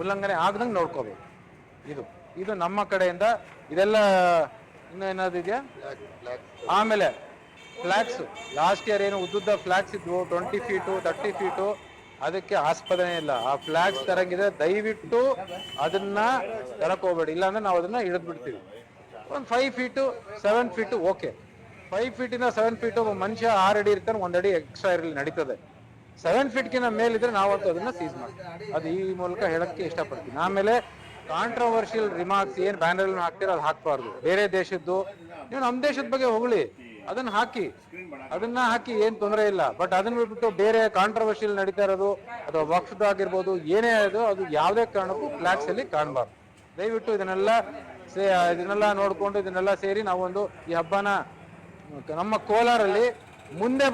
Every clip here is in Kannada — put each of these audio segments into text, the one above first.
ಉಲ್ಲಂಘನೆ ಆಗದಂಗೆ ನೋಡ್ಕೋಬೇಕು. ಇದು ಇದು ನಮ್ಮ ಕಡೆಯಿಂದ ಇದೆಲ್ಲ. ಇನ್ನೂ ಏನಾದ್ರು ಇದೆಯಾ? ಆಮೇಲೆ ಫ್ಲಾಗ್ಸ್ ಲಾಸ್ಟ್ ಇಯರ್ ಏನು ಉದ್ದುದ್ದ ಫ್ಲಾಗ್ಸ್ ಇದ್ವು 20 ಫೀಟು 30 ಫೀಟು, ಅದಕ್ಕೆ ಆಸ್ಪದನೆ ಇಲ್ಲ. ಆ ಫ್ಲಾಗ್ಸ್ ತರಂಗಿದೆ, ದಯವಿಟ್ಟು ಅದನ್ನ ತರಕ್ ಹೋಗ್ಬೇಡಿ, ಇಲ್ಲಾಂದ್ರೆ ನಾವು ಅದನ್ನ ಹಿಡಿದು ಬಿಡ್ತೀವಿ. ಒಂದು 5 ಫೀಟು 7 ಫೀಟು ಓಕೆ. 5 ಫೀಟಿಂದ 7 ಫೀಟು ಮನುಷ್ಯ 6 ಅಡಿ ಇರ್ತಾನೆ, 1 ಅಡಿ ಎಕ್ಸ್ಟ್ರಾ ಇರಲಿ, ನಡೀತದೆ. 7 ಫೀಟ್ಗಿಂತ ಮೇಲಿದ್ರೆ ನಾವಂತೂ ಅದನ್ನ ಸೀಸ್ ಮಾಡ್ತೀವಿ. ಅದು ಈ ಮೂಲಕ ಹೇಳಕ್ಕೆ ಇಷ್ಟಪಡ್ತೀನಿ. ಆಮೇಲೆ ಕಾಂಟ್ರವರ್ಷಿಯಲ್ ರಿಮಾರ್ಕ್ಸ್ ಏನ್ ಬ್ಯಾನರ್ ಹಾಕ್ತೀರ ಅದು ಹಾಕ್ಬಾರ್ದು. ಬೇರೆ ದೇಶದ್ದು ನೀವು ನಮ್ಮ ದೇಶದ ಬಗ್ಗೆ ಹೊಗಳಿ, ಅದನ್ನ ಹಾಕಿ, ಅದನ್ನ ಹಾಕಿ ಏನ್ ತೊಂದರೆ ಇಲ್ಲ. ಬಟ್ ಅದನ್ನ ಬಿಟ್ಬಿಟ್ಟು ಬೇರೆ ಕಾಂಟ್ರವರ್ಷಿಯಲ್ ನಡೀತಾ ಇರೋದು ಅಥವಾ ವಕ್ಫ್ ಆಗಿರ್ಬೋದು, ಏನೇ ಅದು ಅದು ಯಾವುದೇ ಕಾರಣಕ್ಕೂ ಫ್ಲಾಗ್ಸ್ ಅಲ್ಲಿ ಕಾಣಬಾರ್ದು. ದಯವಿಟ್ಟು ಇದನ್ನೆಲ್ಲ ನೋಡ್ಕೊಂಡು ಇದನ್ನೆಲ್ಲ ಸೇರಿ ನಾವೊಂದು ಈ ಹಬ್ಬನ ನಮ್ಮ ಕೋಲಾರಲ್ಲಿ ಮುಂದೆ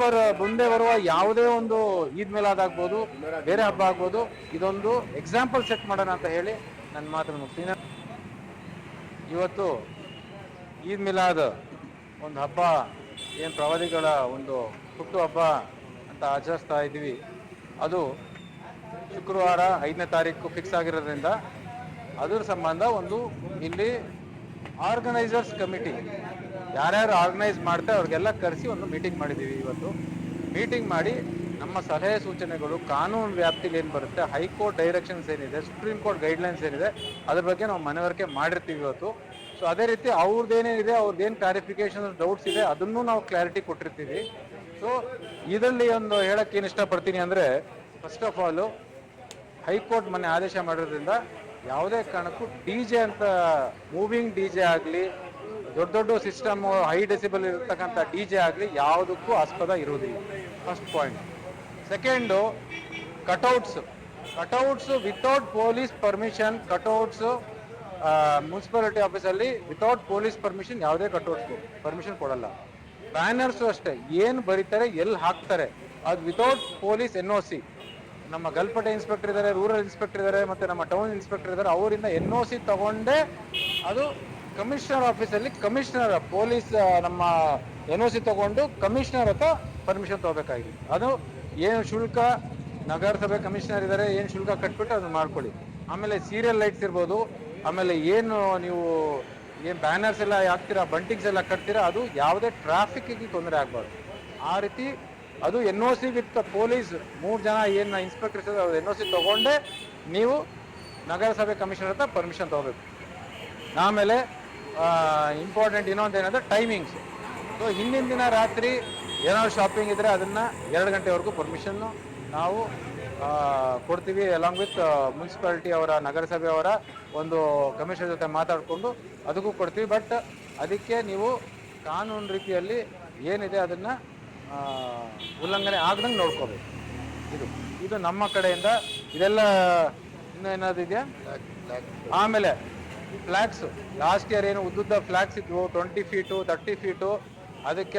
ಬರುವ ಯಾವುದೇ ಒಂದು ಈದ್ ಮಿಲಾದ್ ಆಗ್ಬೋದು, ಬೇರೆ ಹಬ್ಬ ಆಗ್ಬೋದು, ಇದೊಂದು ಎಕ್ಸಾಂಪಲ್ ಸೆಟ್ ಮಾಡೋಣ ಅಂತ ಹೇಳಿ ನನ್ನ ಮಾತನ್ನು ಮುಗ್ತೀನಿ. ಇವತ್ತು ಈದ್ ಮಿಲಾದ್ ಒಂದು ಹಬ್ಬ, ಏನು ಪ್ರವಾದಿಗಳ ಒಂದು ಹುಟ್ಟು ಹಬ್ಬ ಅಂತ ಆಚರಿಸ್ತಾ ಇದ್ದೀವಿ. ಅದು ಶುಕ್ರವಾರ 5ನೇ ತಾರೀಕು ಫಿಕ್ಸ್ ಆಗಿರೋದ್ರಿಂದ ಅದರ ಸಂಬಂಧ ಒಂದು ಇಲ್ಲಿ ಆರ್ಗನೈಸರ್ಸ್ ಕಮಿಟಿ ಯಾರ್ಯಾರು ಆರ್ಗನೈಸ್ ಮಾಡ್ತಾರೆ ಅವ್ರಿಗೆಲ್ಲ ಕರೆಸಿ ಒಂದು ಮೀಟಿಂಗ್ ಮಾಡಿದ್ದೀವಿ. ಇವತ್ತು ಮೀಟಿಂಗ್ ಮಾಡಿ ನಮ್ಮ ಸಲಹೆ ಸೂಚನೆಗಳು ಕಾನೂನು ವ್ಯಾಪ್ತಿಗೆ ಏನು ಬರುತ್ತೆ, ಹೈಕೋರ್ಟ್ ಡೈರೆಕ್ಷನ್ಸ್ ಏನಿದೆ, ಸುಪ್ರೀಂ ಕೋರ್ಟ್ ಗೈಡ್ಲೈನ್ಸ್ ಏನಿದೆ, ಅದ್ರ ಬಗ್ಗೆ ನಾವು ಮನವರಿಕೆ ಮಾಡಿರ್ತೀವಿ ಇವತ್ತು. ಸೊ ಅದೇ ರೀತಿ ಅವ್ರದ್ದೇನೇನಿದೆ, ಅವ್ರದ್ದೇನು ಕ್ಲಾರಿಫಿಕೇಶನ್ ಡೌಟ್ಸ್ ಇದೆ ಅದನ್ನು ನಾವು ಕ್ಲಾರಿಟಿ ಕೊಟ್ಟಿರ್ತೀವಿ. ಸೊ ಇದರಲ್ಲಿ ಒಂದು ಹೇಳಕ್ಕೆ ಏನು ಇಷ್ಟಪಡ್ತೀನಿ ಅಂದರೆ, ಫಸ್ಟ್ ಆಫ್ ಆಲು ಹೈಕೋರ್ಟ್ ಮೊನ್ನೆ ಆದೇಶ ಮಾಡಿರೋದ್ರಿಂದ ಯಾವುದೇ ಕಾರಣಕ್ಕೂ ಡಿ.ಜೆ ಅಂತ ಮೂವಿಂಗ್ ಡಿ.ಜೆ ಆಗಲಿ, ದೊಡ್ಡ ದೊಡ್ಡ ಸಿಸ್ಟಮ್ ಹೈ ಡೆಸಿಬಲ್ ಇರತಕ್ಕಂಥ ಡಿ.ಜೆ ಆಗಲಿ ಯಾವುದಕ್ಕೂ ಆಸ್ಪದ ಇರುವುದಿಲ್ಲ. First point. Second, cutouts without police permission, cutouts municipality ಆಫೀಸಲ್ಲಿ ವಿತೌಟ್ ಪೊಲೀಸ್ ಪರ್ಮಿಷನ್ ಯಾವುದೇ ಕಟೌಟ್ಸ್ಗೂ ಪರ್ಮಿಷನ್ ಕೊಡಲ್ಲ. ಬ್ಯಾನರ್ಸು ಅಷ್ಟೇ, ಏನು ಬರೀತಾರೆ ಎಲ್ಲಿ ಹಾಕ್ತಾರೆ ಅದು ವಿತೌಟ್ ಪೊಲೀಸ್ NOC. ನಮ್ಮ ಗಲ್ಪಟೆ ಇನ್ಸ್ಪೆಕ್ಟರ್ ಇದ್ದಾರೆ, ರೂರಲ್ ಇನ್ಸ್ಪೆಕ್ಟರ್ ಇದ್ದಾರೆ, ಮತ್ತು ನಮ್ಮ ಟೌನ್ ಇನ್ಸ್ಪೆಕ್ಟರ್ ಇದ್ದಾರೆ, ಅವರಿಂದ NOC ತಗೊಂಡೇ ಅದು ಕಮಿಷನರ್ ಆಫೀಸಲ್ಲಿ ಕಮಿಷನರ್ ಪೊಲೀಸ್ ನಮ್ಮ NOC ತಗೊಂಡು ಕಮಿಷನರ್ ಹತ್ರ ಪರ್ಮಿಷನ್ ತಗೋಬೇಕಾಗಿದೆ. ಅದು ಏನು ಶುಲ್ಕ, ನಗರಸಭೆ ಕಮಿಷನರ್ ಇದ್ದಾರೆ, ಏನು ಶುಲ್ಕ ಕಟ್ಬಿಟ್ಟು ಅದನ್ನ ಮಾಡ್ಕೊಳ್ಳಿ. ಆಮೇಲೆ ಸೀರಿಯಲ್ ಲೈಟ್ಸ್ ಇರ್ಬೋದು, ಆಮೇಲೆ ಏನು ನೀವು ಏನು ಬ್ಯಾನರ್ಸ್ ಎಲ್ಲ ಹಾಕ್ತೀರಾ, ಬಂಟಿಂಗ್ಸ್ ಎಲ್ಲ ಕಟ್ತೀರಾ, ಅದು ಯಾವುದೇ ಟ್ರಾಫಿಕ್ಗೆ ತೊಂದರೆ ಆಗಬಾರ್ದು. ಆ ರೀತಿ ಅದು NOC ವಿತ್ ಪೊಲೀಸ್ 3 ಜನ ಏನು ಇನ್ಸ್ಪೆಕ್ಟರ್ಸ್ ಅವ್ರು NOC ತಗೊಂಡೇ ನೀವು ನಗರಸಭೆ ಕಮಿಷನರ್ ಹತ್ರ ಪರ್ಮಿಷನ್ ತಗೋಬೇಕು. ಆಮೇಲೆ ಇಂಪಾರ್ಟೆಂಟ್ ಇನ್ನೊಂದು ಏನಂದರೆ ಟೈಮಿಂಗ್ಸ್. ಸೊ ಹಿಂದಿನ ದಿನ ರಾತ್ರಿ ಏನಾದ್ರು ಶಾಪಿಂಗ್ ಇದ್ದರೆ ಅದನ್ನು 2 ಗಂಟೆವರೆಗೂ ಪರ್ಮಿಷನ್ನು ನಾವು ಕೊಡ್ತೀವಿ. ಅಲಾಂಗ್ ವಿತ್ ಮುನ್ಸಿಪಾಲಿಟಿ ಅವರ, ನಗರಸಭೆ ಅವರ ಒಂದು ಕಮಿಷನರ್ ಜೊತೆ ಮಾತಾಡಿಕೊಂಡು ಅದಕ್ಕೂ ಕೊಡ್ತೀವಿ. ಬಟ್ ಅದಕ್ಕೆ ನೀವು ಕಾನೂನು ರೀತಿಯಲ್ಲಿ ಏನಿದೆ ಅದನ್ನು ಉಲ್ಲಂಘನೆ ಆಗದಂಗೆ ನೋಡ್ಕೋಬೇಕು. ಇದು ನಮ್ಮ ಕಡೆಯಿಂದ. ಇದೆಲ್ಲ ಇನ್ನೂ ಏನಾದ್ರು ಇದೆಯಾ? ಆಮೇಲೆ ಫ್ಲಾಗ್ಸು ಲಾಸ್ಟ್ ಇಯರ್ ಏನು ಉದ್ದುದ್ದ ಫ್ಲಾಗ್ಸ್ ಇದ್ವು 20 ಫೀಟು 30 ಫೀಟು, ಅದಕ್ಕೆ